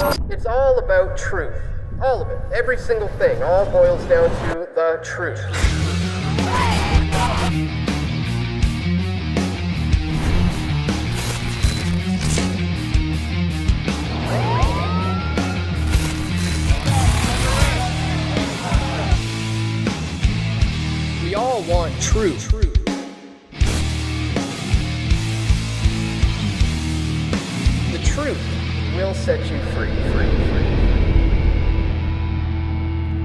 It's all about truth. All of it. Every single thing. All boils down to the truth. We all want truth. The truth will set you free.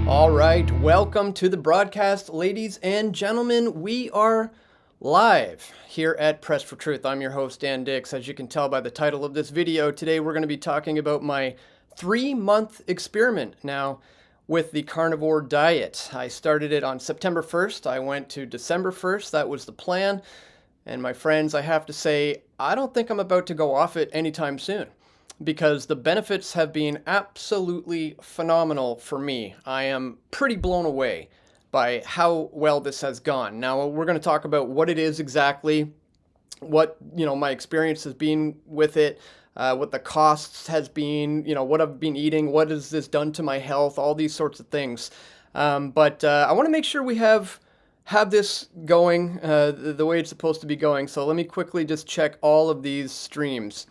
All right, welcome to the broadcast, ladies and gentlemen. We are live here at Press for Truth. I'm your host, Dan Dicks. As you can tell by the title of this video, today we're going to be talking about my 3-month experiment now with the carnivore diet. I started it on September 1st. I went to December 1st. That was the plan. And my friends, I have to say, I don't think I'm about to go off it anytime soon, because the benefits have been absolutely phenomenal for me. I am pretty blown away by how well this has gone. Now, we're going to talk about what it is exactly, what, my experience has been with it, what the costs has been, what I've been eating, what has this done to my health, all these sorts of things. But I want to make sure we have this going the way it's supposed to be going. So let me quickly just check all of these streams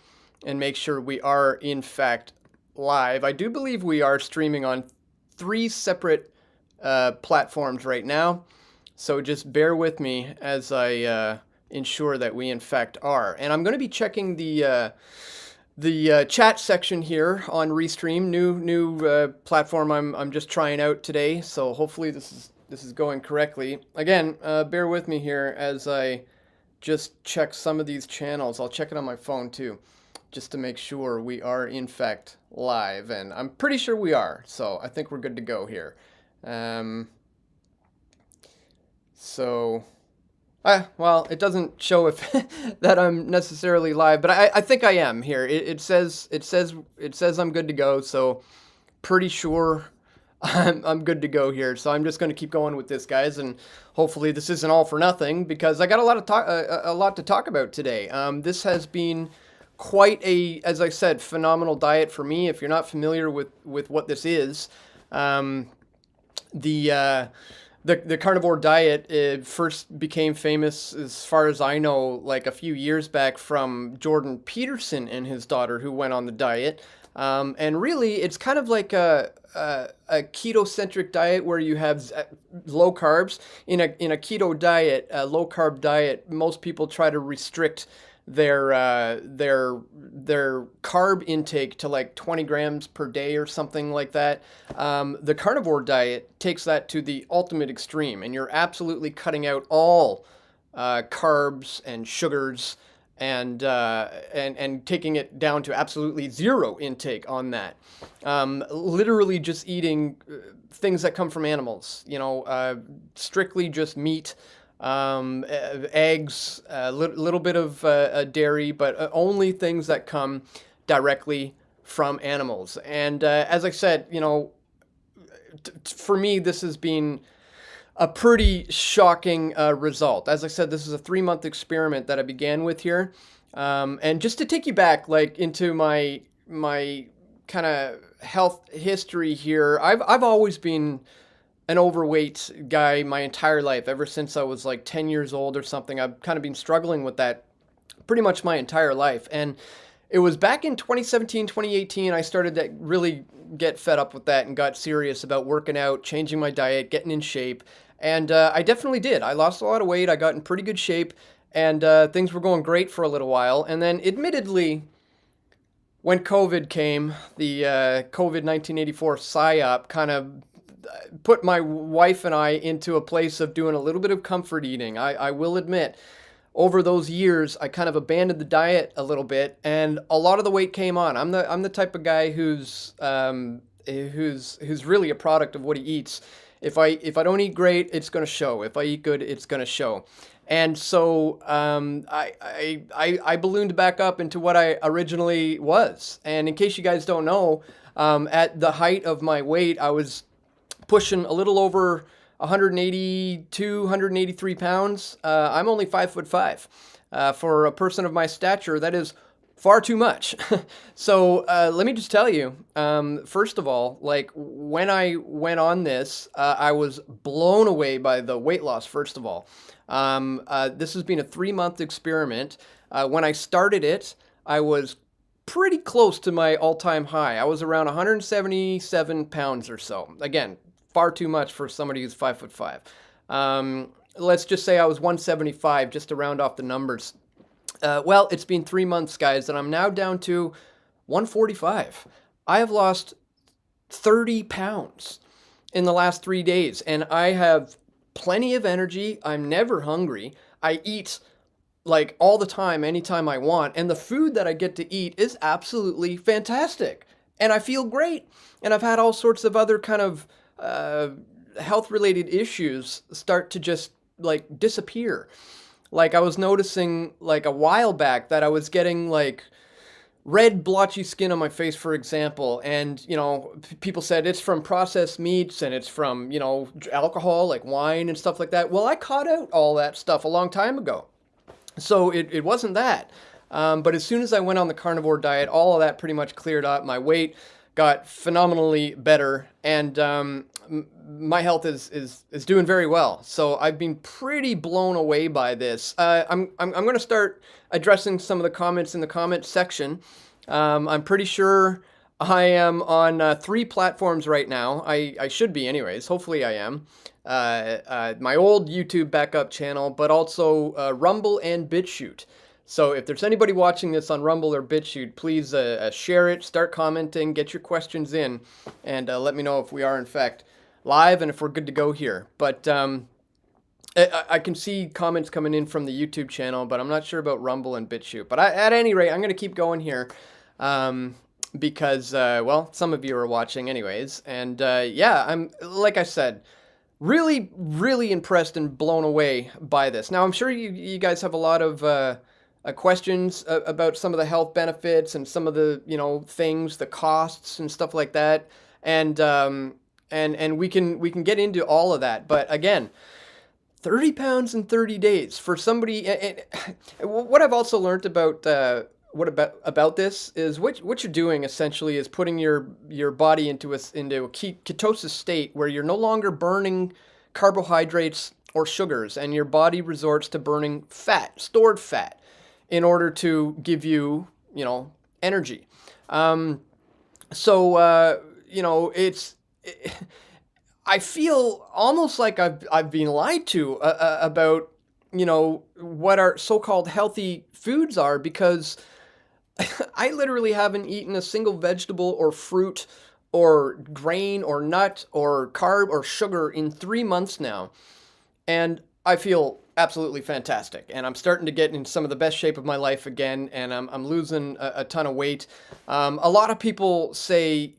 and make sure we are in fact live. I do believe we are streaming on 3 separate platforms right now. So just bear with me as I ensure that we in fact are. And I'm going to be checking the chat section here on Restream, new platform I'm just trying out today. So hopefully this is going correctly. Again, bear with me here as I just check some of these channels. I'll check it on my phone too, just to make sure we are in fact live. And I'm pretty sure we are. So I think we're good to go here. Well, it doesn't show if that I'm necessarily live, but I think I am here. It says I'm good to go, so pretty sure I'm good to go here. So I'm just going to keep going with this, guys, and hopefully this isn't all for nothing, because I got a lot to talk about today. This has been quite a, as I said, phenomenal diet for me. If you're not familiar with what this is, The carnivore diet first became famous, as far as I know, like a few years back from Jordan Peterson and his daughter, who went on the diet. And really, it's kind of like a keto-centric diet where you have low carbs. In a keto diet, a low-carb diet, most people try to restrict their carb intake to like 20 grams per day or something like that. The carnivore diet takes that to the ultimate extreme, and you're absolutely cutting out all carbs and sugars and taking it down to absolutely zero intake on that. Literally just eating things that come from animals, strictly just meat, eggs, a little bit of dairy, but only things that come directly from animals. And as I said, for me, this has been a pretty shocking result. As I said, this is a 3-month experiment that I began with here. And just to take you back, like, into my kind of health history here, I've always been an overweight guy my entire life. Ever since I was like 10 years old or something, I've kind of been struggling with that pretty much my entire life. And it was back in 2017, 2018, I started to really get fed up with that and got serious about working out, changing my diet, getting in shape. And I definitely did. I lost a lot of weight. I got in pretty good shape, and things were going great for a little while. And then admittedly, when COVID came, the COVID 1984 PSYOP kind of put my wife and I into a place of doing a little bit of comfort eating. I will admit, over those years, I kind of abandoned the diet a little bit, and a lot of the weight came on. I'm the type of guy who's really a product of what he eats. If I don't eat great, it's going to show. If I eat good, it's going to show. And so I ballooned back up into what I originally was. And in case you guys don't know, at the height of my weight, I was pushing a little over 182, 183 pounds. I'm only 5'5". For a person of my stature, that is far too much. So let me just tell you, first of all, like when I went on this, I was blown away by the weight loss, first of all. This has been a 3 month experiment. When I started it, I was pretty close to my all-time high. I was around 177 pounds or so. Again, far too much for somebody who's 5'5". Let's just say I was 175, just to round off the numbers. Well, it's been 3 months, guys, and I'm now down to 145. I have lost 30 pounds in the last 3 days, and I have plenty of energy. I'm never hungry. I eat like all the time, anytime I want, and the food that I get to eat is absolutely fantastic, and I feel great. And I've had all sorts of other kind of health-related issues start to just like disappear. Like I was noticing like a while back that I was getting like red blotchy skin on my face, for example, and people said it's from processed meats and it's from alcohol like wine and stuff like that. Well, I caught out all that stuff a long time ago, so it wasn't that. But as soon as I went on the carnivore diet, all of that pretty much cleared up. My weight got phenomenally better, and my health is doing very well. So I've been pretty blown away by this. I'm going to start addressing some of the comments in the comment section. I'm pretty sure I am on 3 platforms right now. I should be anyways. Hopefully I am. My old YouTube backup channel, but also Rumble and BitChute. So if there's anybody watching this on Rumble or BitChute, please share it, start commenting, get your questions in, and let me know if we are in fact live and if we're good to go here. But I can see comments coming in from the YouTube channel, but I'm not sure about Rumble and BitChute. But at any rate, I'm going to keep going here because, well, some of you are watching anyways. And yeah, I'm, like I said, really, really impressed and blown away by this. Now, I'm sure you guys have a lot of questions about some of the health benefits and some of the things, the costs and stuff like that, and we can get into all of that. But again, 30 pounds in 30 days for somebody. And what I've also learned about about this is what you're doing essentially is putting your body into a ketosis state where you're no longer burning carbohydrates or sugars, and your body resorts to burning fat, stored fat, in order to give you, energy. I feel almost like I've been lied to about, what our so-called healthy foods are, because I literally haven't eaten a single vegetable or fruit or grain or nut or carb or sugar in 3 months now. And I feel absolutely fantastic, and I'm starting to get in some of the best shape of my life again, and I'm losing a ton of weight. A lot of people say,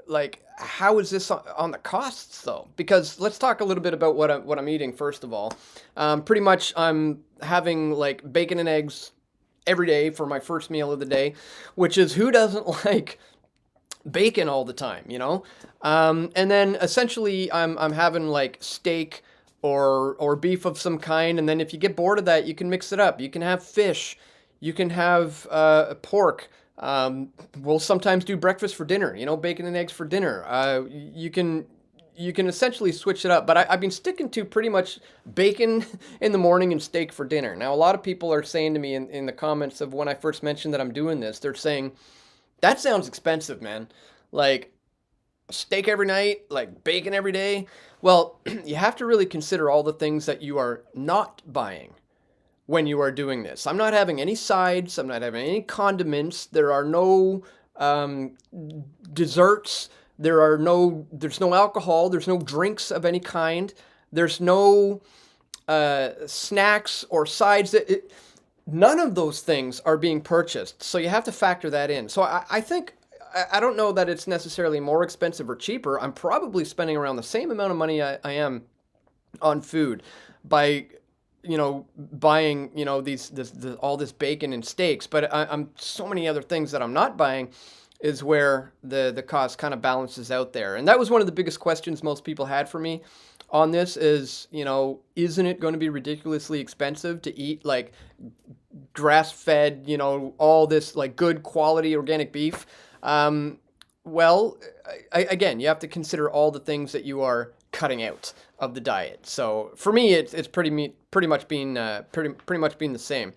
like, how is this on the costs though? Because let's talk a little bit about what I'm eating first of all. Pretty much I'm having like bacon and eggs every day for my first meal of the day, which is, who doesn't like bacon all the time, and then essentially I'm having like steak or beef of some kind, and then if you get bored of that, you can mix it up. You can have fish, you can have pork. We'll sometimes do breakfast for dinner, bacon and eggs for dinner. You can essentially switch it up, but I've been sticking to pretty much bacon in the morning and steak for dinner. Now, a lot of people are saying to me in the comments of when I first mentioned that I'm doing this, they're saying, that sounds expensive, man. Like, steak every night, like bacon every day. Well, you have to really consider all the things that you are not buying when you are doing this. I'm not having any sides. I'm not having any condiments. There are no desserts. There's no alcohol. There's no drinks of any kind. There's no snacks or sides. None of those things are being purchased. So you have to factor that in. So I think, I don't know that it's necessarily more expensive or cheaper. I'm probably spending around the same amount of money I am on food by, buying, all this bacon and steaks. But I'm so many other things that I'm not buying is where the cost kind of balances out there. And that was one of the biggest questions most people had for me on this is, isn't it going to be ridiculously expensive to eat like grass-fed, all this like good quality organic beef. Well, again, you have to consider all the things that you are cutting out of the diet. So for me, it's pretty much being pretty much being the same.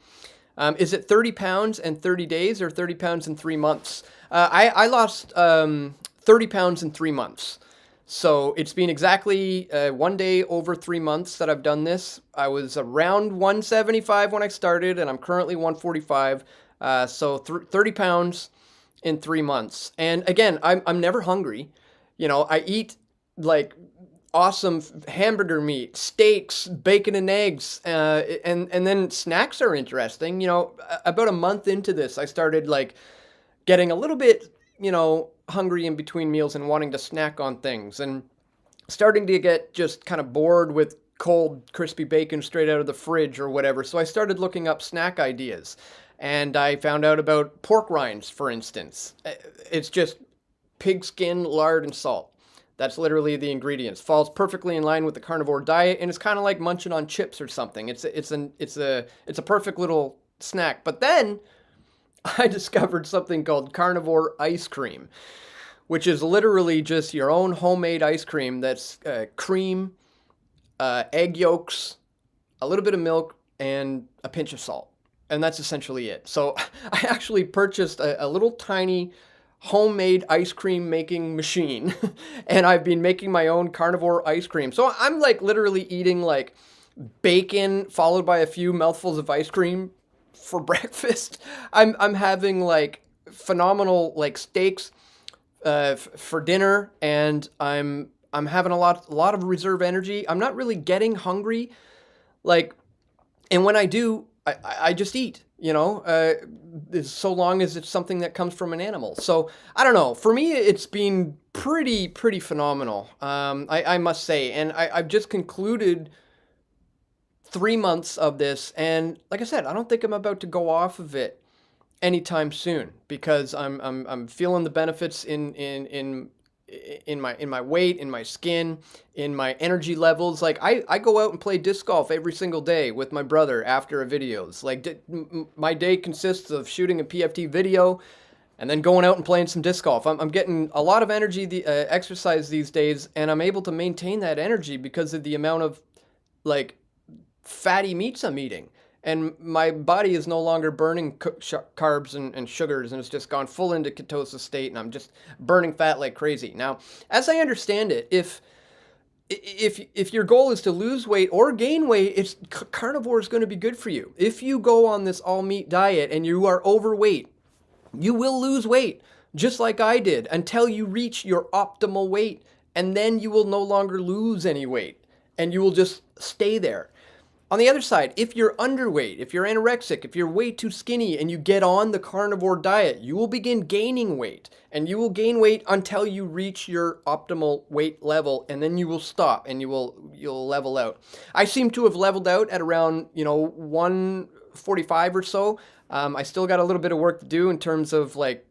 Is it 30 pounds in 30 days or 30 pounds in 3 months? I lost 30 pounds in 3 months. So it's been exactly 1 day over 3 months that I've done this. I was around 175 when I started, and I'm currently 145. So 30 pounds in 3 months. And again, I'm never hungry. I eat like awesome hamburger meat, steaks, bacon and eggs, and then snacks are interesting. About a month into this, I started like getting a little bit, hungry in between meals and wanting to snack on things, and starting to get just kind of bored with cold, crispy bacon straight out of the fridge or whatever. So I started looking up snack ideas, and I found out about pork rinds, for instance. It's just pig skin, lard, and salt. That's literally the ingredients. Falls perfectly in line with the carnivore diet, and it's kind of like munching on chips or something. It's a perfect little snack. But then I discovered something called carnivore ice cream, which is literally just your own homemade ice cream that's cream, egg yolks, a little bit of milk, and a pinch of salt. And that's essentially it. So I actually purchased a little tiny homemade ice cream making machine, and I've been making my own carnivore ice cream. So I'm like literally eating like bacon followed by a few mouthfuls of ice cream for breakfast. I'm having like phenomenal like steaks for dinner, and I'm having a lot of reserve energy. I'm not really getting hungry, like, and when I do, I just eat. So long as it's something that comes from an animal. So I don't know. For me, it's been pretty phenomenal. I must say, and I've just concluded 3 months of this, and like I said, I don't think I'm about to go off of it anytime soon, because I'm feeling the benefits in my weight, in my skin, in my energy levels. Like I go out and play disc golf every single day with my brother after a videos. Like my day consists of shooting a PFT video and then going out and playing some disc golf. I'm getting a lot of energy, exercise these days, and I'm able to maintain that energy because of the amount of like fatty meats I'm eating. And my body is no longer burning carbs and sugars, and it's just gone full into ketosis state, and I'm just burning fat like crazy. Now, as I understand it, if your goal is to lose weight or gain weight, carnivore is going to be good for you. If you go on this all meat diet and you are overweight, you will lose weight, just like I did, until you reach your optimal weight, and then you will no longer lose any weight, and you will just stay there. On the other side, if you're underweight, if you're anorexic, if you're way too skinny and you get on the carnivore diet, you will begin gaining weight, and you will gain weight until you reach your optimal weight level, and then you will stop and you'll level out. I seem to have leveled out at around 145 or so. I still got a little bit of work to do in terms of like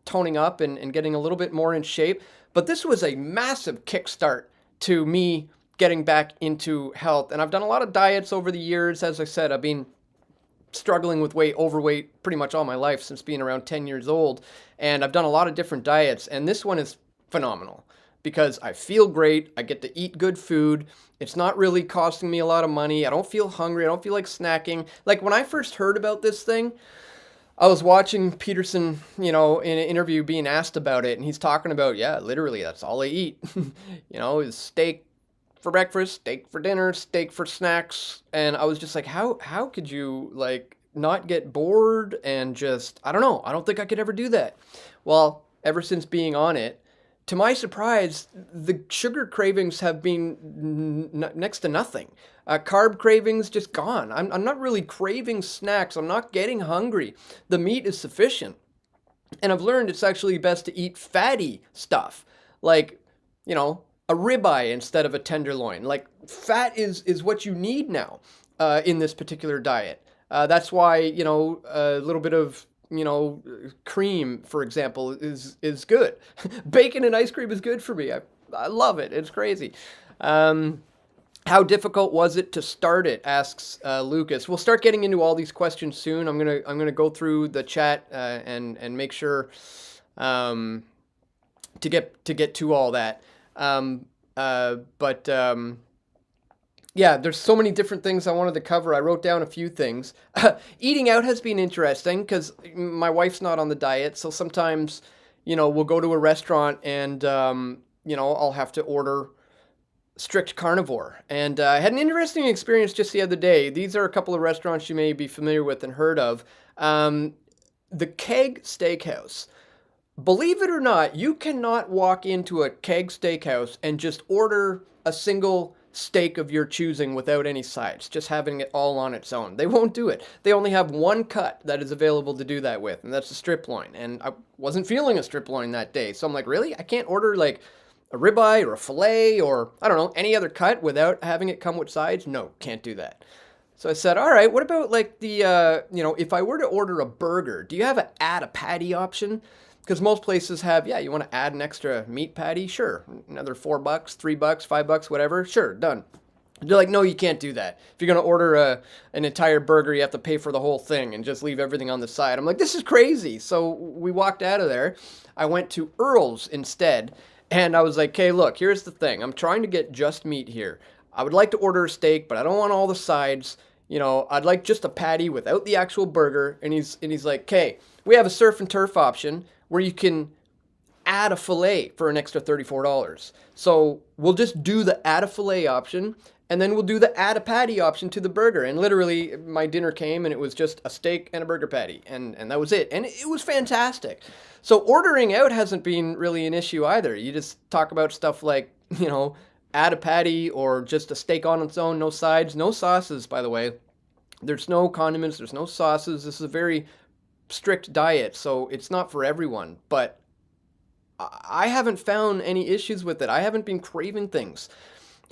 toning up and getting a little bit more in shape. But this was a massive kickstart to me getting back into health. And I've done a lot of diets over the years. As I said, I've been struggling with overweight pretty much all my life since being around 10 years old. And I've done a lot of different diets. And this one is phenomenal because I feel great. I get to eat good food. It's not really costing me a lot of money. I don't feel hungry. I don't feel like snacking. Like when I first heard about this thing, I was watching Peterson, in an interview being asked about it. And he's talking about, yeah, literally that's all I eat, is steak for breakfast, steak for dinner, steak for snacks. And I was just like, how could you like not get bored and just, I don't know. I don't think I could ever do that. Well, ever since being on it, to my surprise, the sugar cravings have been next to nothing. Carb cravings just gone. I'm not really craving snacks. I'm not getting hungry. The meat is sufficient. And I've learned it's actually best to eat fatty stuff, like, a ribeye instead of a tenderloin. Like fat is what you need now in this particular diet. That's why a little bit of cream, for example, is good. Bacon and ice cream is good for me. I love it. It's crazy. How difficult was it to start it? Asks Lucas. We'll start getting into all these questions soon. I'm gonna go through the chat and make sure to get to all that. But yeah, there's so many different things I wanted to cover. I wrote down a few things. Eating out has been interesting because my wife's not on the diet, so sometimes, we'll go to a restaurant and, I'll have to order strict carnivore. And I had an interesting experience just the other day. These are a couple of restaurants you may be familiar with and heard of. The Keg Steakhouse. Believe it or not, you cannot walk into a Keg Steakhouse and just order a single steak of your choosing without any sides, just having it all on its own. They won't do it. They only have one cut that is available to do that with, and that's a strip loin. And I wasn't feeling a strip loin that day, so I'm like, really? I can't order like a ribeye or a fillet or, I don't know, any other cut without having it come with sides? No, can't do that. So I said, all right, what about like the, if I were to order a burger, do you have an add a patty option? Because most places have, yeah, you want to add an extra meat patty? Sure. Another $4, $3, $5, whatever? Sure, done. They're like, no, you can't do that. If you're going to order an entire burger, you have to pay for the whole thing and just leave everything on the side. I'm like, this is crazy. So we walked out of there. I went to Earl's instead. And I was like, okay, look, here's the thing. I'm trying to get just meat here. I would like to order a steak, but I don't want all the sides. I'd like just a patty without the actual burger. And he's like, okay, we have a surf and turf option where you can add a fillet for an extra $34. So we'll just do the add a fillet option, and then we'll do the add a patty option to the burger. And literally, my dinner came, and it was just a steak and a burger patty, and that was it. And it was fantastic. So ordering out hasn't been really an issue either. You just talk about stuff like, add a patty or just a steak on its own, no sides, no sauces, by the way. There's no condiments, there's no sauces. This is a very strict diet, so it's not for everyone, but I haven't found any issues with it. I haven't been craving things.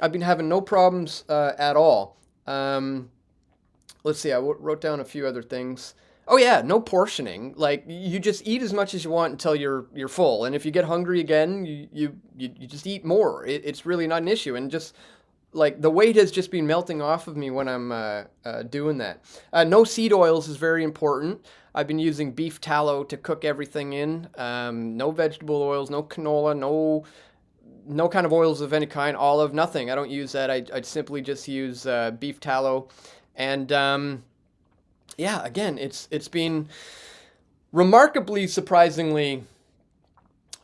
I've been having no problems at all. Let's see, I wrote down a few other things. Oh yeah, no portioning. Like, you just eat as much as you want until you're full, and if you get hungry again, you just eat more. It's really not an issue, and just like the weight has just been melting off of me when I'm doing that. No seed oils is very important. I've been using beef tallow to cook everything in. No vegetable oils, no canola, no kind of oils of any kind, olive, nothing. I don't use that. I simply just use beef tallow. And yeah, again, it's been remarkably, surprisingly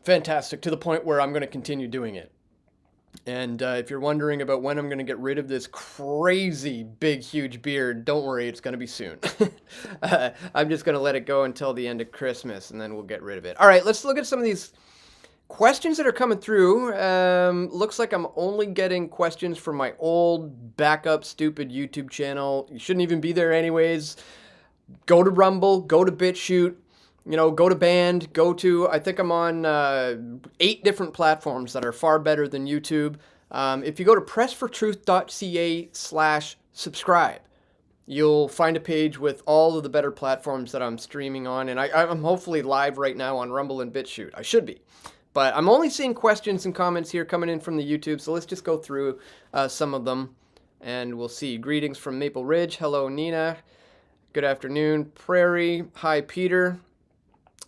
fantastic to the point where I'm going to continue doing it. And if you're wondering about when I'm going to get rid of this crazy big huge beard, don't worry, it's going to be soon. I'm just going to let it go until the end of Christmas, and then we'll get rid of it. All right, let's look at some of these questions that are coming through. Looks like I'm only getting questions from my old backup stupid YouTube channel. You shouldn't even be there anyways. Go to Rumble, go to BitChute. Go to Band, I think I'm on 8 different platforms that are far better than YouTube. If you go to pressfortruth.ca/subscribe, you'll find a page with all of the better platforms that I'm streaming on. And I'm hopefully live right now on Rumble and BitChute. I should be. But I'm only seeing questions and comments here coming in from the YouTube, so let's just go through some of them, and we'll see. Greetings from Maple Ridge. Hello, Nina. Good afternoon. Prairie. Hi, Peter.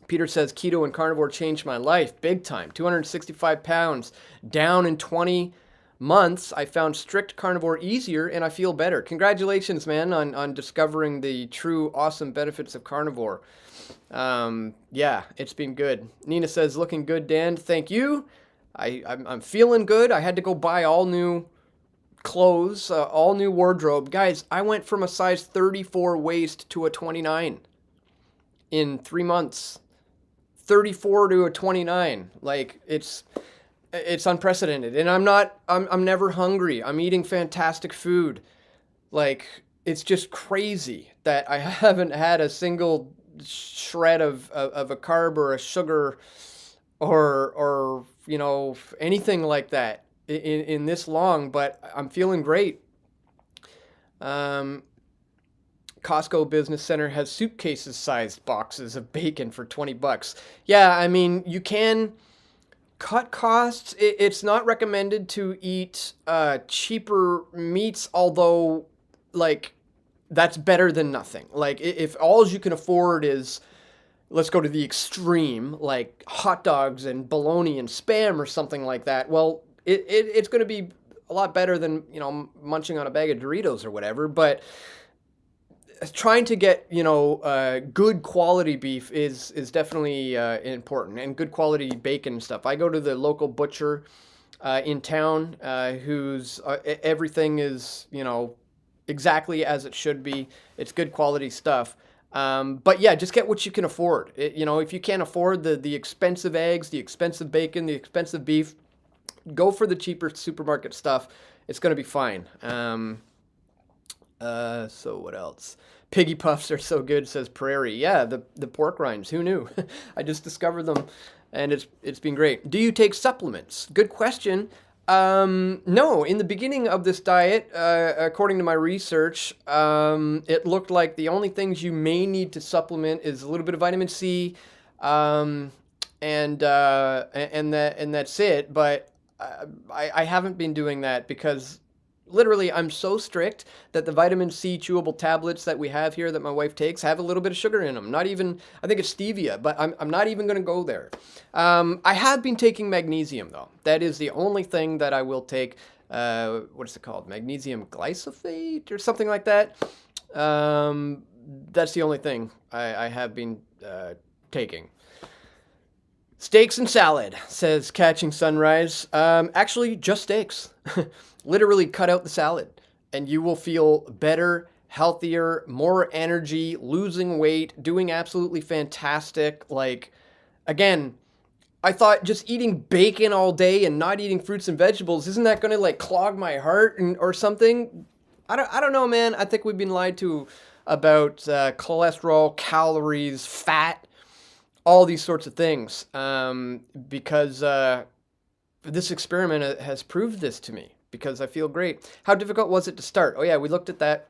Peter says, keto and carnivore changed my life big time. 265 pounds, down in 20 months. I found strict carnivore easier, and I feel better. Congratulations, man, on discovering the true awesome benefits of carnivore. Yeah, it's been good. Nina says, looking good, Dan. Thank you. I'm feeling good. I had to go buy all new clothes, all new wardrobe. Guys, I went from a size 34 waist to a 29 in 3 months. 34 to a 29. Like, it's unprecedented. And I'm never hungry. I'm eating fantastic food. Like, it's just crazy that I haven't had a single shred of a carb or a sugar or anything like that in this long, but I'm feeling great. Costco Business Center has suitcases sized boxes of bacon for $20. Yeah, I mean, you can cut costs. It's not recommended to eat cheaper meats, although like that's better than nothing. Like if all you can afford is, let's go to the extreme, like hot dogs and bologna and spam or something like that. Well, it's going to be a lot better than, munching on a bag of Doritos or whatever. But trying to get, good quality beef is definitely important, and good quality bacon and stuff. I go to the local butcher in town, whose everything is, exactly as it should be. It's good quality stuff. But yeah, just get what you can afford. If you can't afford the expensive eggs, the expensive bacon, the expensive beef, go for the cheaper supermarket stuff. It's going to be fine. So what else? Piggy puffs are so good, says Prairie. Yeah, the pork rinds. Who knew? I just discovered them, and it's been great. Do you take supplements? Good question. No, in the beginning of this diet, according to my research, it looked like the only things you may need to supplement is a little bit of vitamin C, and that's it. But I haven't been doing that because literally I'm so strict that the vitamin C chewable tablets that we have here that my wife takes have a little bit of sugar in them. Not even, I think it's stevia, but I'm not even going to go there. I have been taking magnesium though. That is the only thing that I will take. What's it called? Magnesium glyphosate or something like that. That's the only thing I have been taking. Steaks and salad, says Catching Sunrise. Actually, just steaks. Literally cut out the salad and you will feel better, healthier, more energy, losing weight, doing absolutely fantastic. Like, again, I thought just eating bacon all day and not eating fruits and vegetables, isn't that going to like clog my heart or something? I don't know, man. I think we've been lied to about cholesterol, calories, fat, all these sorts of things, because this experiment has proved this to me, because I feel great. How difficult was it to start? Oh yeah, we looked at that.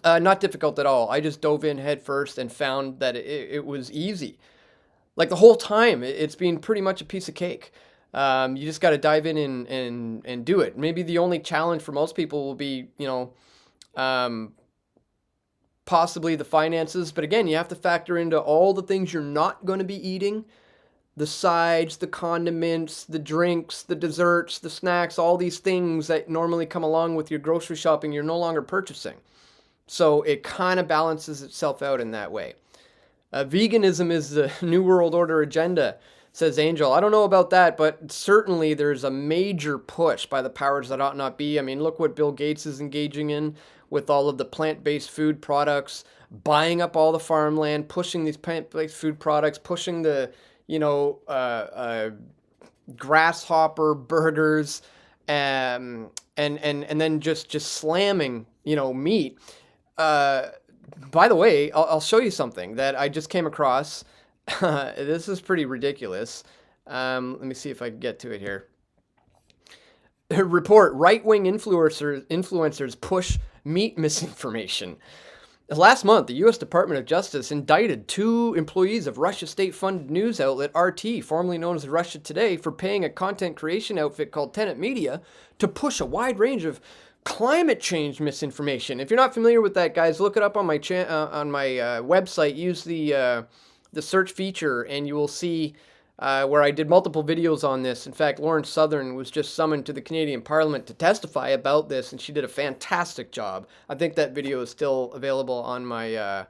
Not difficult at all. I just dove in head first and found that it was easy. Like the whole time, it's been pretty much a piece of cake. You just got to dive in and do it. Maybe the only challenge for most people will be, possibly the finances. But again, you have to factor into all the things you're not going to be eating. The sides, the condiments, the drinks, the desserts, the snacks, all these things that normally come along with your grocery shopping, you're no longer purchasing. So it kind of balances itself out in that way. Veganism is the New World Order agenda, says Angel. I don't know about that, but certainly there's a major push by the powers that ought not be. I mean, look what Bill Gates is engaging in with all of the plant-based food products, buying up all the farmland, pushing these plant-based food products, pushing the, grasshopper burgers, and then just slamming, meat. By the way, I'll show you something that I just came across. This is pretty ridiculous. Let me see if I can get to it here. Report: right-wing influencers push meat misinformation. Last month, the U.S. Department of Justice indicted 2 employees of Russia's state-funded news outlet RT, formerly known as Russia Today, for paying a content creation outfit called Tenet Media to push a wide range of climate change misinformation. If you're not familiar with that, guys, look it up on my website. Use the search feature, and you will see where I did multiple videos on this. In fact, Lauren Southern was just summoned to the Canadian Parliament to testify about this, and she did a fantastic job. I think that video is still available on my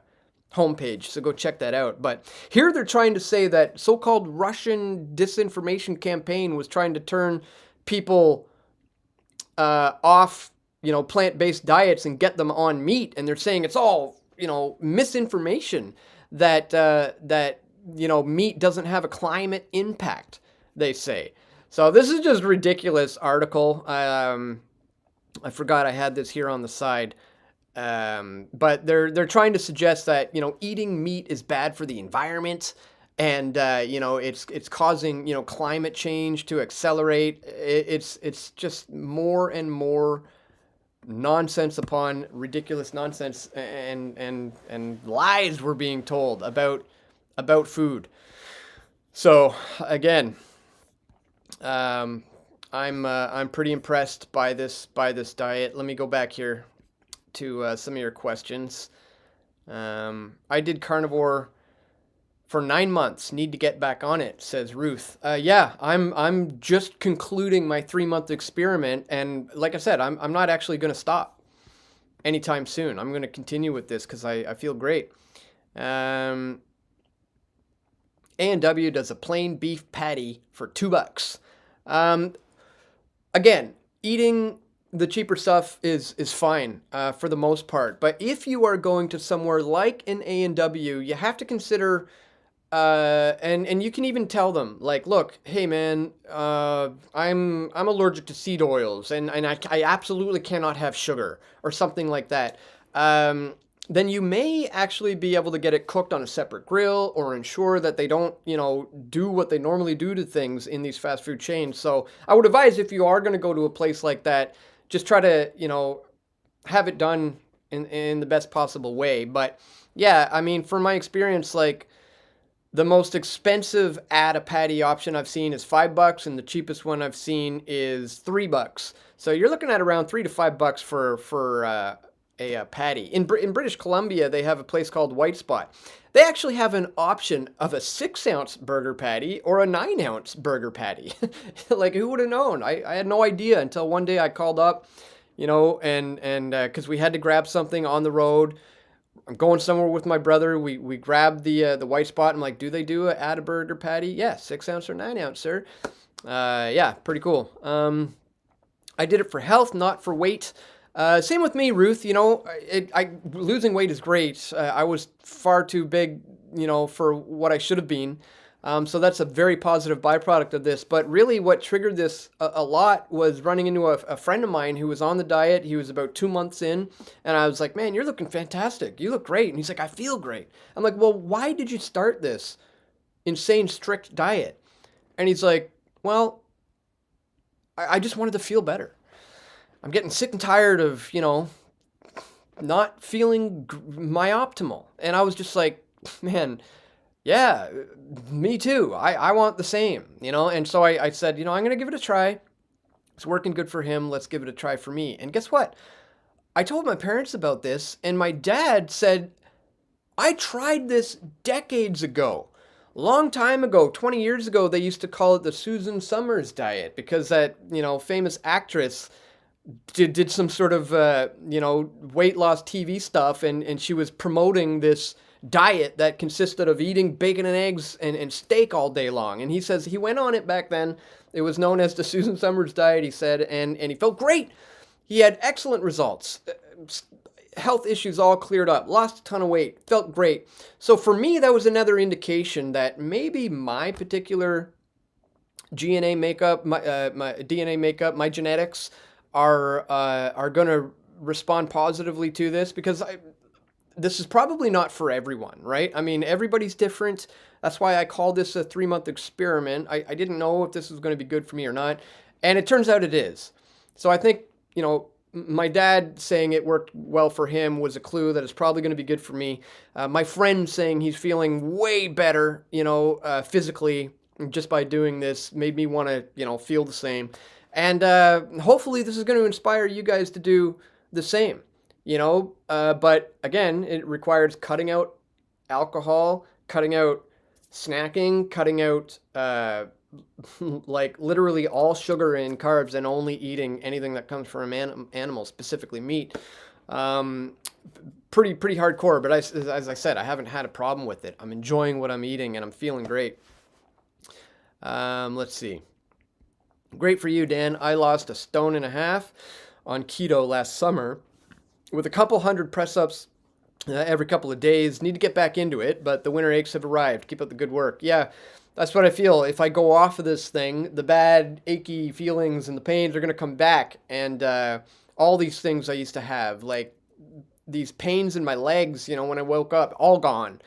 homepage, so go check that out. But here they're trying to say that so-called Russian disinformation campaign was trying to turn people off, plant-based diets and get them on meat, and they're saying it's all, misinformation that meat doesn't have a climate impact, they say. So this is just a ridiculous article. I forgot I had this here on the side. But they're trying to suggest that, eating meat is bad for the environment, and it's causing, climate change to accelerate. It's just more and more nonsense upon ridiculous nonsense, and lies we're being told about food. So again, Um, I'm pretty impressed by this diet. Let me go back here to some of your questions. I did carnivore for 9 months. Need to get back on it, says Ruth. Yeah, I'm just concluding my 3 month experiment, and like I said, I'm not actually going to stop anytime soon. I'm going to continue with this because I feel great. A and W does a plain beef patty for $2. Um, Again, eating the cheaper stuff is fine for the most part. But if you are going to somewhere like an A&W, you have to consider, and you can even tell them, like, look, hey man, I'm allergic to seed oils, and I absolutely cannot have sugar or something like that. Then you may actually be able to get it cooked on a separate grill or ensure that they don't, do what they normally do to things in these fast food chains. So I would advise, if you are going to go to a place like that, just try to, have it done in the best possible way. But yeah, I mean, from my experience, like the most expensive add a patty option I've seen is $5, and the cheapest one I've seen is $3. So you're looking at around $3 to $5 for a patty. In British Columbia, they have a place called White Spot. They actually have an option of a 6 ounce burger patty or a 9 ounce burger patty. Like, who would have known? I had no idea until one day I called up, and because we had to grab something on the road. I'm going somewhere with my brother. We grabbed the White Spot. I'm like, do they do add a burger patty? Yeah, 6 ounce or 9 ounce, sir. Yeah, pretty cool. I did it for health, not for weight. Same with me, Ruth. Losing weight is great. I was far too big, for what I should have been. So that's a very positive byproduct of this. But really, what triggered this a lot was running into a friend of mine who was on the diet. He was about 2 months in, and I was like, "Man, you're looking fantastic. You look great." And he's like, "I feel great." I'm like, "Well, why did you start this insane strict diet?" And he's like, "Well, I just wanted to feel better. I'm getting sick and tired of, not feeling my optimal." And I was just like, man, yeah, me too. I want the same, And so I said, I'm going to give it a try. It's working good for him. Let's give it a try for me. And guess what? I told my parents about this, and my dad said, I tried this decades ago. Long time ago, 20 years ago, they used to call it the Susan Summers diet because that, famous actress did some sort of weight loss TV stuff, and she was promoting this diet that consisted of eating bacon and eggs and steak all day long. And he says he went on it back then. It was known as the Susan Summers diet, he said, and he felt great. He had excellent results. Health issues all cleared up, lost a ton of weight, felt great. So for me, that was another indication that maybe my particular DNA makeup, my DNA makeup, my genetics are going to respond positively to this, because this is probably not for everyone, right? I mean, everybody's different. That's why I call this a 3 month experiment. I didn't know if this was going to be good for me or not, and it turns out it is. So I think, my dad saying it worked well for him was a clue that it's probably going to be good for me. My friend saying he's feeling way better, physically, just by doing this made me want to, feel the same. And hopefully this is going to inspire you guys to do the same, But again, it requires cutting out alcohol, cutting out snacking, cutting out like literally all sugar and carbs, and only eating anything that comes from an animal, specifically meat. Pretty hardcore, but as I said, I haven't had a problem with it. I'm enjoying what I'm eating, and I'm feeling great. Let's see. Great for you, Dan. I lost 1.5 stones on keto last summer with a couple hundred press-ups every couple of days. Need to get back into it, but the winter aches have arrived. Keep up the good work. Yeah, that's what I feel. If I go off of this thing, the bad, achy feelings and the pains are going to come back. And all these things I used to have, like these pains in my legs, when I woke up, all gone.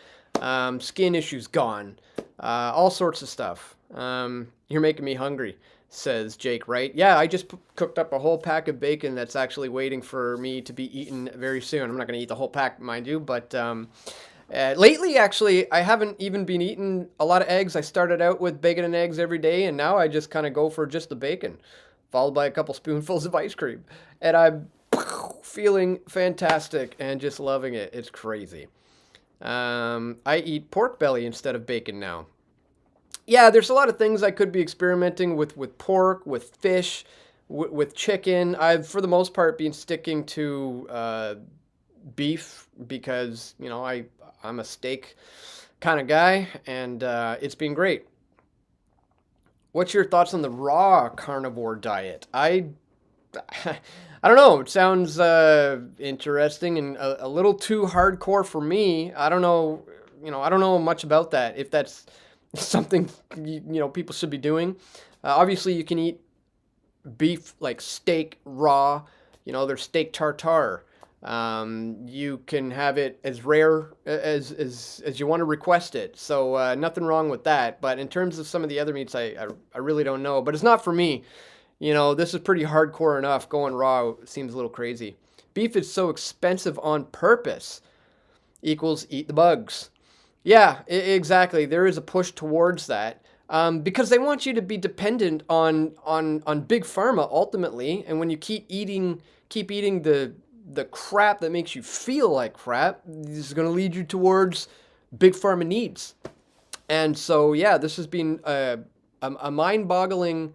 Skin issues gone. All sorts of stuff. You're making me hungry, says Jake, right? Yeah, I just cooked up a whole pack of bacon that's actually waiting for me to be eaten very soon. I'm not going to eat the whole pack, mind you, but Lately, actually, I haven't even been eating a lot of eggs. I started out with bacon and eggs every day, and now I just kind of go for just the bacon, followed by a couple spoonfuls of ice cream. And I'm feeling fantastic and just loving it. It's crazy. I eat pork belly instead of bacon now. Yeah, there's a lot of things I could be experimenting with pork, with fish, with chicken. I've, for the most part, been sticking to beef because, I'm a steak kind of guy, and it's been great. What's your thoughts on the raw carnivore diet? I don't know. It sounds interesting and a little too hardcore for me. I don't know. I don't know much about that. If that's something people should be doing. Obviously, you can eat beef like steak raw. There's steak tartare. You can have it as rare as you want to request it. So nothing wrong with that. But in terms of some of the other meats, I really don't know. But it's not for me. This is pretty hardcore enough. Going raw seems a little crazy. Beef is so expensive on purpose equals eat the bugs. Yeah, exactly. There is a push towards that because they want you to be dependent on big pharma ultimately. And when you keep eating the crap that makes you feel like crap, this is going to lead you towards big pharma needs. And so, yeah, this has been a mind-boggling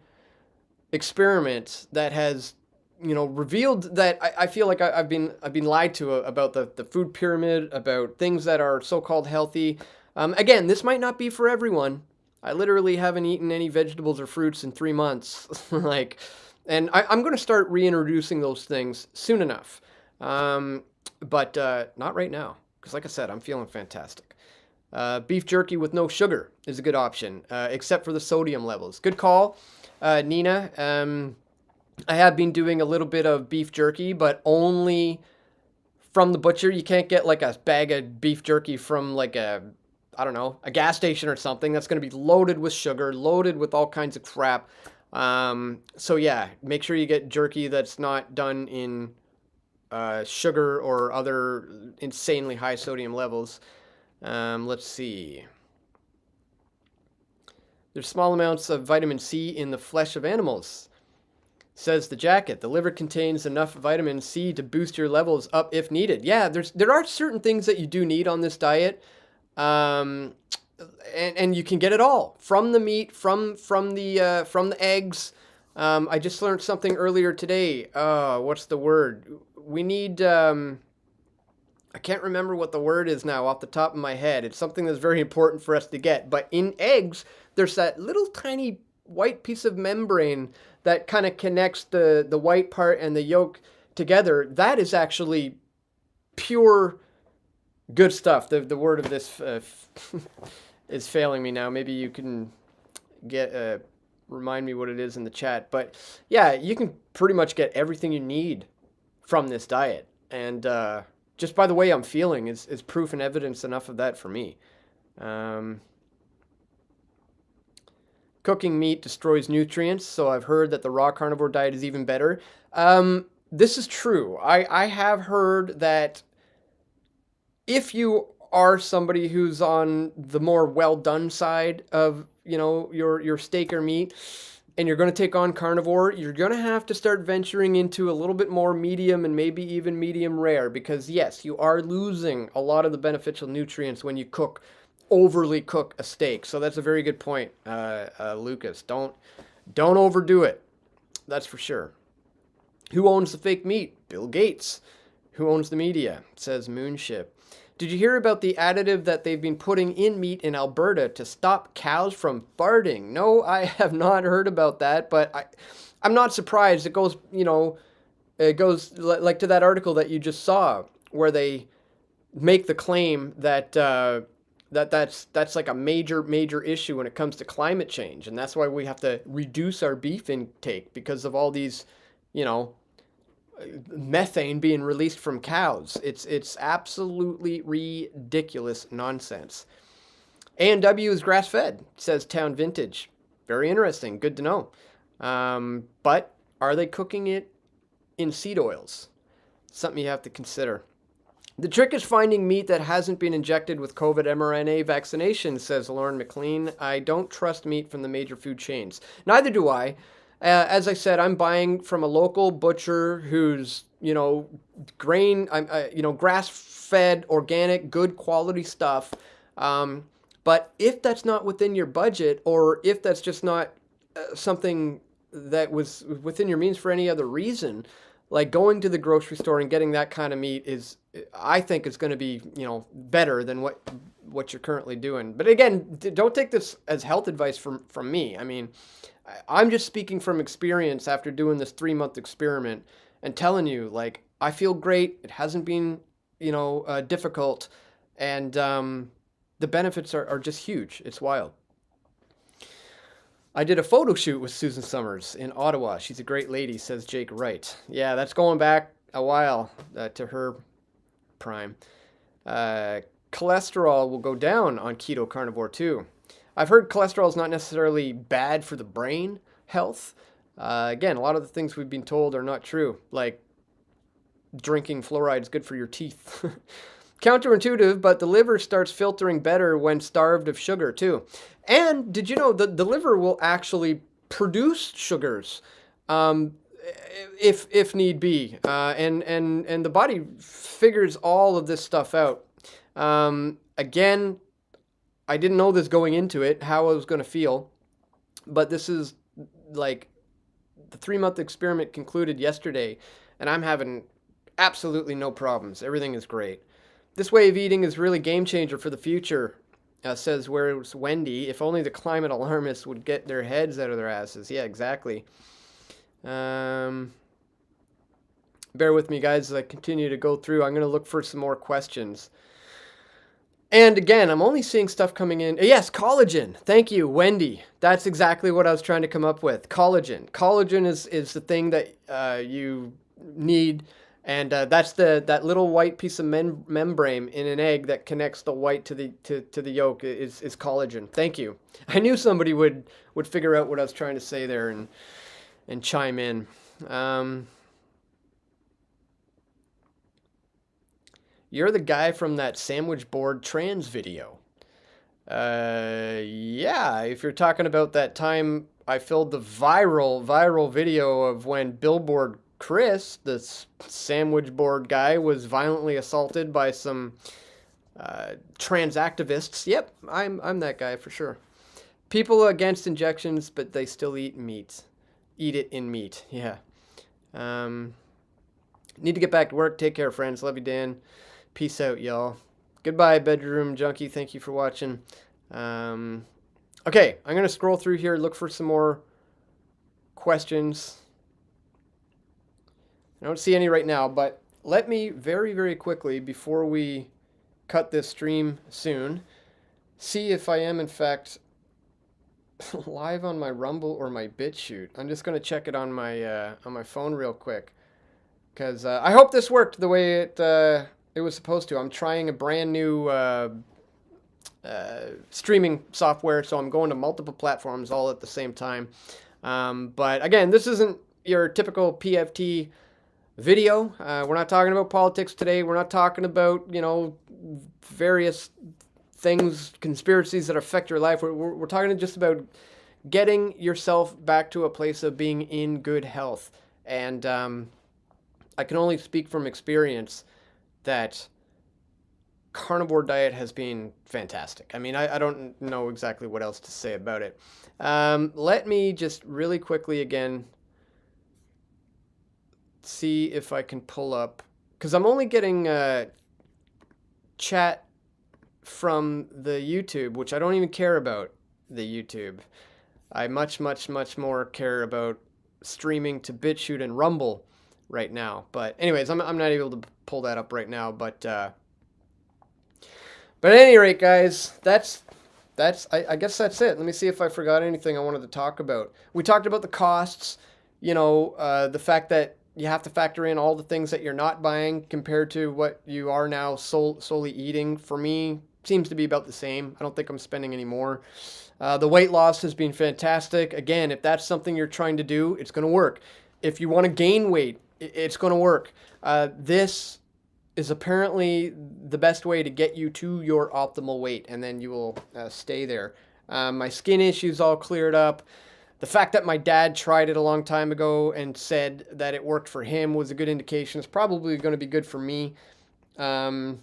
experiment that has revealed that I feel like I've been lied to about the food pyramid, about things that are so-called healthy. Again, this might not be for everyone. I literally haven't eaten any vegetables or fruits in 3 months. And I'm going to start reintroducing those things soon enough. But not right now, because like I said, I'm feeling fantastic. Beef jerky with no sugar is a good option, except for the sodium levels. Good call, Nina. I have been doing a little bit of beef jerky, but only from the butcher. You can't get like a bag of beef jerky from like I don't know, a gas station or something. That's going to be loaded with sugar, loaded with all kinds of crap. So yeah, make sure you get jerky that's not done in sugar or other insanely high sodium levels. Let's see. There's small amounts of vitamin C in the flesh of animals. Says the jacket. The liver contains enough vitamin C to boost your levels up if needed. Yeah, there are certain things that you do need on this diet, and you can get it all from the meat, from the eggs. I just learned something earlier today. What's the word? We need. I can't remember what the word is now off the top of my head. It's something that's very important for us to get. But in eggs, there's that little tiny white piece of membrane that kind of connects the white part and the yolk together. That is actually pure good stuff. The word of this is failing me now. Maybe you can remind me what it is in the chat. But yeah, you can pretty much get everything you need from this diet. And just by the way I'm feeling is proof and evidence enough of that for me. Cooking meat destroys nutrients, so I've heard that the raw carnivore diet is even better. This is true. I have heard that if you are somebody who's on the more well-done side of, your steak or meat, and you're going to take on carnivore, you're going to have to start venturing into a little bit more medium and maybe even medium rare, because yes, you are losing a lot of the beneficial nutrients when you overly cook a steak. So that's a very good point, Lucas. Don't overdo it. That's for sure. Who owns the fake meat? Bill Gates. Who owns the media? Says Moonship. Did you hear about the additive that they've been putting in meat in Alberta to stop cows from farting? No, I have not heard about that, but I'm not surprised. It goes like to that article that you just saw where they make the claim that that's like a major issue when it comes to climate change, and that's why we have to reduce our beef intake because of all these, methane being released from cows. It's absolutely ridiculous nonsense. A&W is grass-fed, says Town Vintage. Very interesting. Good to know. But are they cooking it in seed oils? Something you have to consider. The trick is finding meat that hasn't been injected with COVID mRNA vaccination, says Lauren McLean. I don't trust meat from the major food chains. Neither do I. As I said, I'm buying from a local butcher who's, grass-fed, organic, good quality stuff. But if that's not within your budget, or if that's just not something that was within your means for any other reason, like going to the grocery store and getting that kind of meat I think is going to be, better than what you're currently doing. But again, don't take this as health advice from me. I mean, I'm just speaking from experience after doing this 3-month experiment and telling you, like, I feel great. It hasn't been, difficult. And the benefits are just huge. It's wild. I did a photo shoot with Susan Summers in Ottawa. She's a great lady, says Jake Wright. Yeah, that's going back a while to her prime. Cholesterol will go down on keto carnivore too. I've heard cholesterol is not necessarily bad for the brain health. Again, a lot of the things we've been told are not true, like drinking fluoride is good for your teeth. Counterintuitive, but the liver starts filtering better when starved of sugar too. And did you know that the liver will actually produce sugars if need be, and the body figures all of this stuff out. Again, I didn't know this going into it, how I was going to feel, but this is like the 3-month experiment concluded yesterday, and I'm having absolutely no problems. Everything is great. This way of eating is really game changer for the future, says Where's Wendy. If only the climate alarmists would get their heads out of their asses. Yeah, exactly. Bear with me, guys, as I continue to go through. I'm going to look for some more questions. And again, I'm only seeing stuff coming in. Yes, collagen. Thank you, Wendy. That's exactly what I was trying to come up with. Collagen. Collagen is the thing that you need. And that's that little white piece of membrane in an egg that connects the white to the yolk is collagen. Thank you. I knew somebody would figure out what I was trying to say there and chime in. You're the guy from that sandwich board trans video. Yeah, if you're talking about that time I filmed the viral video of when Billboard Chris, the sandwich board guy, was violently assaulted by some trans activists. Yep, I'm that guy for sure. People against injections, but they still eat meat. Eat it in meat. Yeah. Need to get back to work. Take care, friends. Love you, Dan. Peace out, y'all. Goodbye, bedroom junkie. Thank you for watching. Okay, I'm gonna scroll through here, look for some more questions. I don't see any right now, but let me very, very quickly, before we cut this stream soon, see if I am, in fact, live on my Rumble or my BitChute. I'm just going to check it on my phone real quick, because I hope this worked the way it was supposed to. I'm trying a brand new streaming software, so I'm going to multiple platforms all at the same time. But again, this isn't your typical PFT video. We're not talking about politics today. We're not talking about, various things, conspiracies that affect your life. We're talking just about getting yourself back to a place of being in good health. And I can only speak from experience that carnivore diet has been fantastic. I mean, I don't know exactly what else to say about it. Let me just really quickly again see if I can pull up, because I'm only getting chat from the YouTube, which I don't even care about the YouTube. I much more care about streaming to BitChute and Rumble right now. But anyways, I'm not able to pull that up right now. But at any rate, guys, I guess that's it. Let me see if I forgot anything I wanted to talk about. We talked about the costs, the fact that you have to factor in all the things that you're not buying compared to what you are now solely eating. For me, seems to be about the same. I don't think I'm spending any more. The weight loss has been fantastic. Again, if that's something you're trying to do, it's going to work. If you want to gain weight, it's going to work. This is apparently the best way to get you to your optimal weight, and then you will stay there. My skin issues all cleared up. The fact that my dad tried it a long time ago and said that it worked for him was a good indication. It's probably going to be good for me. Yeah,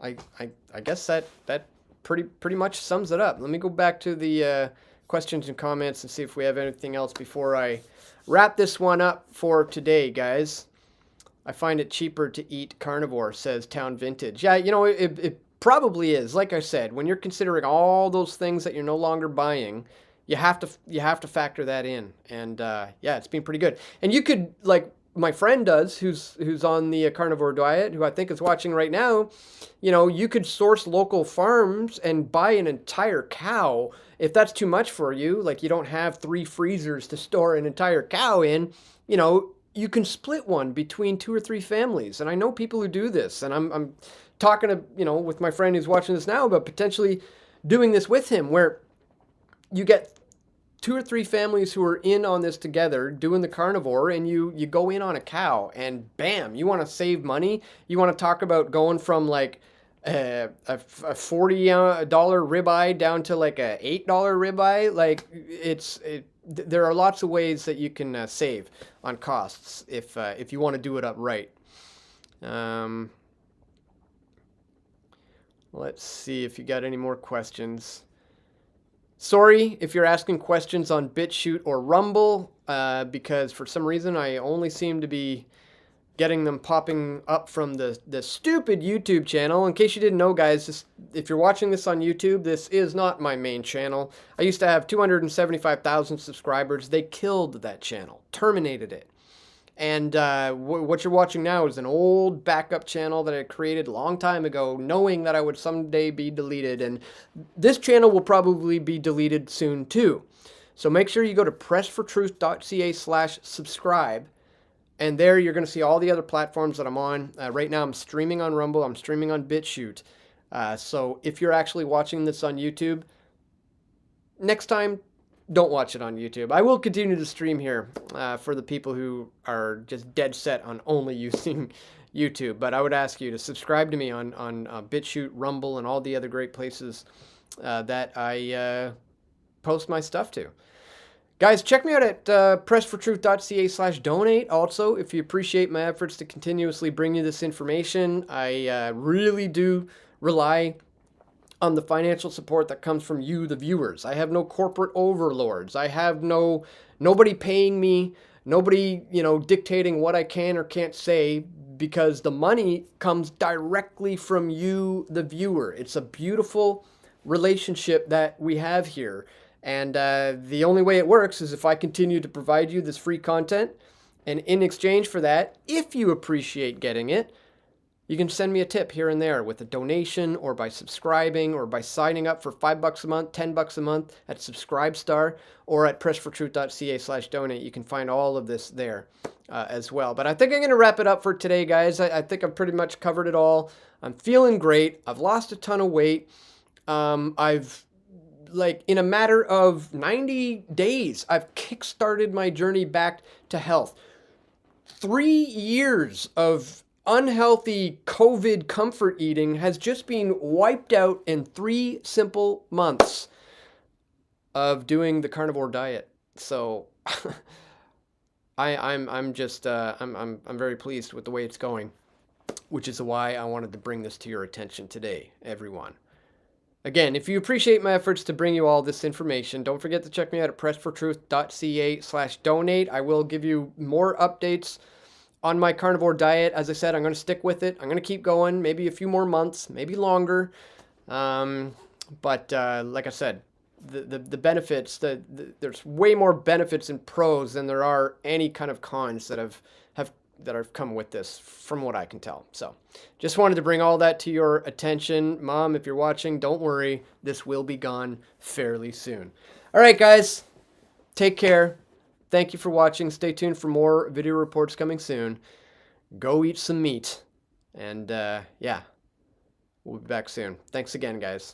I guess that pretty much sums it up. Let me go back to the questions and comments and see if we have anything else before I wrap this one up for today, guys. I find it cheaper to eat carnivore, says Town Vintage. Yeah, it probably is. Like I said, when you're considering all those things that you're no longer buying, you have to factor that in. And yeah, it's been pretty good. And you could, like my friend does, who's on the carnivore diet, who I think is watching right now, you could source local farms and buy an entire cow. If that's too much for you, like you don't have 3 freezers to store an entire cow in, you can split one between 2 or 3 families. And I know people who do this, and I'm talking to, with my friend who's watching this now about potentially doing this with him, where you get 2 or 3 families who are in on this together doing the carnivore, and you go in on a cow, and bam, you want to save money. You want to talk about going from like a $40 ribeye down to like a $8 ribeye. Like there are lots of ways that you can save on costs if you want to do it up right. Let's see if you got any more questions. Sorry if you're asking questions on BitChute or Rumble, because for some reason I only seem to be getting them popping up from the stupid YouTube channel. In case you didn't know, guys, if you're watching this on YouTube, this is not my main channel. I used to have 275,000 subscribers. They killed that channel, terminated it. And what you're watching now is an old backup channel that I created a long time ago, knowing that I would someday be deleted. And this channel will probably be deleted soon too. So make sure you go to pressfortruth.ca/subscribe. And there you're going to see all the other platforms that I'm on. Right now I'm streaming on Rumble. I'm streaming on BitChute. So if you're actually watching this on YouTube, next time, don't watch it on YouTube. I will continue to stream here for the people who are just dead set on only using YouTube. But I would ask you to subscribe to me on BitChute, Rumble, and all the other great places that I post my stuff to. Guys, check me out at pressfortruth.ca/donate. Also, if you appreciate my efforts to continuously bring you this information, I really do rely on the financial support that comes from you, the viewers. I have no corporate overlords. I have nobody paying me, nobody, dictating what I can or can't say, because the money comes directly from you, the viewer. It's a beautiful relationship that we have here. And the only way it works is if I continue to provide you this free content. And in exchange for that, if you appreciate getting it, you can send me a tip here and there with a donation, or by subscribing, or by signing up for $5 a month, $10 a month at Subscribestar, or at pressfortruth.ca/donate. You can find all of this there as well. But I think I'm going to wrap it up for today, guys. I think I've pretty much covered it all. I'm feeling great. I've lost a ton of weight. In a matter of 90 days, I've kickstarted my journey back to health. 3 years of unhealthy COVID comfort eating has just been wiped out in 3 simple months of doing the carnivore diet. So I'm very pleased with the way it's going, which is why I wanted to bring this to your attention today, everyone. Again, if you appreciate my efforts to bring you all this information, don't forget to check me out at pressfortruth.ca/donate. I will give you more updates on my carnivore diet. As I said, I'm going to stick with it. I'm going to keep going, maybe a few more months, maybe longer. But like I said, the benefits, there's way more benefits and pros than there are any kind of cons that have come with this, from what I can tell. So just wanted to bring all that to your attention. Mom, if you're watching, don't worry. This will be gone fairly soon. All right, guys, take care. Thank you for watching. Stay tuned for more video reports coming soon. Go eat some meat. And yeah, we'll be back soon. Thanks again, guys.